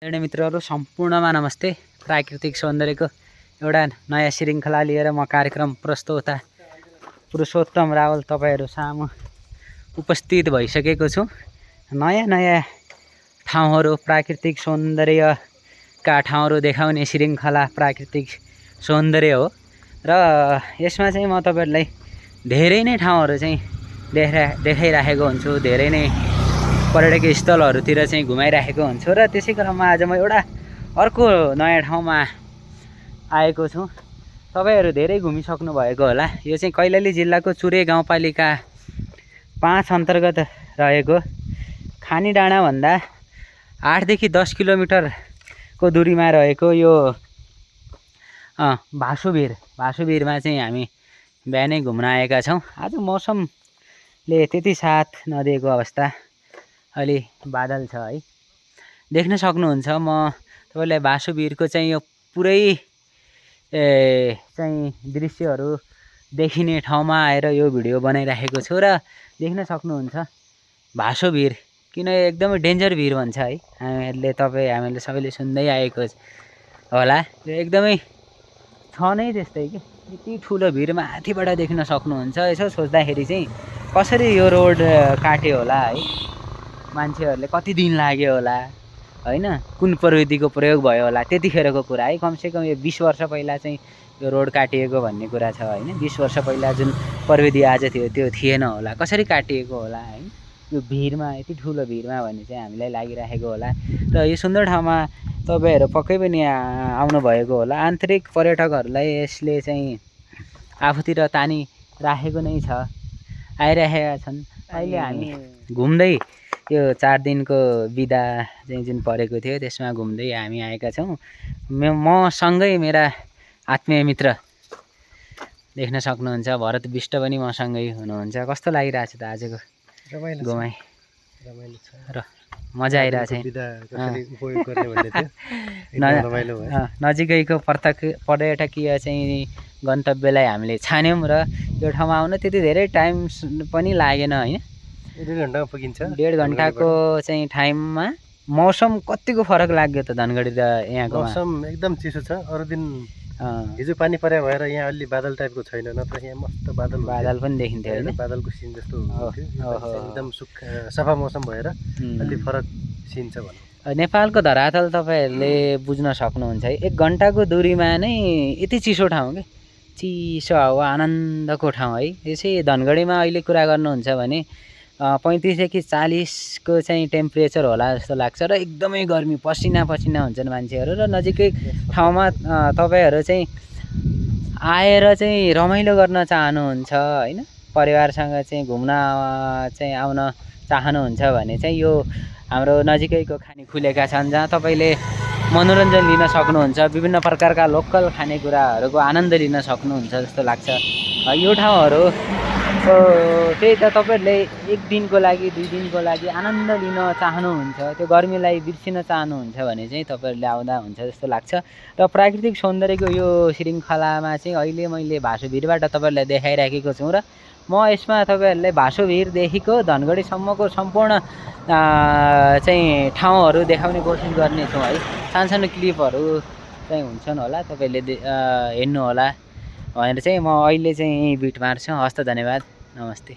मित्रहरू सम्पूर्णमा नमस्ते। प्राकृतिक सौन्दर्यको एउटा नयाँ श्रृङ्खला लिएर म कार्यक्रम प्रस्तोता पुरुषोत्तम रावल तपाईहरु सामु उपस्थित भइसकेको छु। नयाँ ठाउँहरू, प्राकृतिक सौन्दर्यका ठाउँहरू देखाउने श्रृङ्खला प्राकृतिक सौन्दर्य हो र यसमा चाहिँ म तपाईहरुलाई धेरै नै ठाउँहरू चाहिँ देखाइराखेको हुन्छु। धेरै नै पर्यटकीय स्थलहरूतिर चाहिँ घुमाइराखेको हुन्छु र त्यसै क्रममा आज म एउटा अर्को नयाँ ठाउँमा आएको छु। तपाईहरु धेरै घुमिसक्नु भएको होला। यो चाहिँ कैलाली जिल्लाको चुरे गाउँपालिका 5 अन्तर्गत रहेको खानीडाँडा भन्दा 8 देखि 10 किलोमिटरको दूरीमा रहेको यो भासुबिरमा चाहिँ हामी बिहानै घुम्न आएका छौं। आज मौसमले त्यति साथ नदिएको अवस्था, अलि बादल छ है, देख्न सक्नुहुन्छ। म तपाईलाई भासुबिरको चाहिँ यो पुरै चाहिँ दृश्यहरू देखिने ठाउँमा आएर यो भिडियो बनाइराखेको छु र देख्न सक्नुहुन्छ भासुबिर किन एकदमै डेन्जर भिर भन्छ है। हामीले सबैले सुन्दै आएको होला। यो एकदमै छ नै त्यस्तै के, यति ठुलो भिर माथिबाट देख्न सक्नुहुन्छ। यसो सोच्दाखेरि चाहिँ कसरी यो रोड काट्यो होला है, मान्छेहरूले कति दिन लाग्यो होला हैन, कुन प्रविधिको प्रयोग भयो होला त्यतिखेरको कुरा है। कमसेकम यो 20 वर्ष पहिला चाहिँ यो रोड काटिएको भन्ने कुरा छ हैन। 20 वर्ष पहिला जुन प्रविधि आज थियो त्यो थिएन होला, कसरी काटिएको होला है यो भिरमा, यति ठुलो भिरमा भन्ने चाहिँ हामीलाई लागिराखेको होला। र यो सुन्दर ठाउँमा तपाईहरु पक्कै पनि आउनु भएको होला। आन्तरिक पर्यटकहरूलाई यसले चाहिँ आफूतिर तानी राखेको नै छ, आइराखेका छन्। अहिले हामी घुम्दै यो 4 दिनको बिदा चाहिँ जुन परेको थियो त्यसमा घुम्दै हामी आएका छौं। म सँगै मेरा आत्मीय मित्र देख्न सक्नुहुन्छ भरत विष्ट पनि मसँगै हुनुहुन्छ। कस्तो लागिरहेछ त आजको घुमाइ? रमाइलो छ र मजा आइरहेछ। नजिकैको पर्यटकीय चाहिँ गन्तव्यलाई हामीले छान्यौं र यो ठाउँमा आउन त्यति धेरै टाइम पनि लागेन हैन। 1.5 घण्टामा पुगिन्छ। 1.5 घण्टाको चाहिँ टाइममा मौसम कतिको फरक लाग्यो त धनगढी र यहाँको? मौसम एकदम चिसो छ। अरु दिन हिजो पानी परे भएर यहाँ अलि बादल टाइपको छैन, नत्र यहाँ मस्त बादल पनि देखिन्थ्यो हैन। बादलको सिन जस्तो थियो। एकदम सफा मौसम भएर अलि फरक सिन छ भनौं। नेपालको धरातल तपाईहरुले बुझ्न सक्नुहुन्छ है। 1 घण्टाको दूरीमा नै यति चिसो ठाउँ के, चिसो हावा, आनन्दको ठाउँ है। यसै धनगढीमा अहिले कुरा गर्नुहुन्छ भने 35 देखि 40 को चाहिँ टेम्परेचर होला जस्तो लाग्छ र एकदमै गर्मी, पसिना हुन्छन् मान्छेहरू। र नजिकै ठाउँमा तपाईहरु चाहिँ आएर चाहिँ रमाइलो गर्न चाहनुहुन्छ हैन, परिवारसँग चाहिँ घुम्न चाहिँ आउन चाहनुहुन्छ भने चाहिँ यो हाम्रो नजिकैको खानी खुलेका छन्, जहाँ तपाईले मनोरञ्जन लिन सक्नुहुन्छ। विभिन्न प्रकारका लोकल खानेकुराहरूको आनन्द लिन सक्नुहुन्छ जस्तो लाग्छ। यो ठाउँहरू त्यही त तपाईहरुले 1 दिनको लागि 2 दिनको लागि आनन्द लिन चाहनुहुन्छ, त्यो गर्मीलाई बिर्सिन चाहनुहुन्छ भने चाहिँ तपाईहरुले आउँदा हुन्छ जस्तो लाग्छ। र प्राकृतिक सौन्दर्यको यो श्रृङ्खलामा चाहिँ अहिले मैले भासुबिरबाट तपाईहरुलाई देखाइराखेको छु र म यसमा तपाईहरुलाई भासुबिरदेखिको धनगढीसम्मको सम्पूर्ण चाहिँ ठाउँहरू देखाउने कोसिस गर्ने छु है। सानो क्लिपहरू चाहिँ हुन्छन् होला, तपाईले हेर्नु होला भनेर चाहिँ म अहिले चाहिँ बिट मार्छु। हस्त, धन्यवाद, नमस्ते।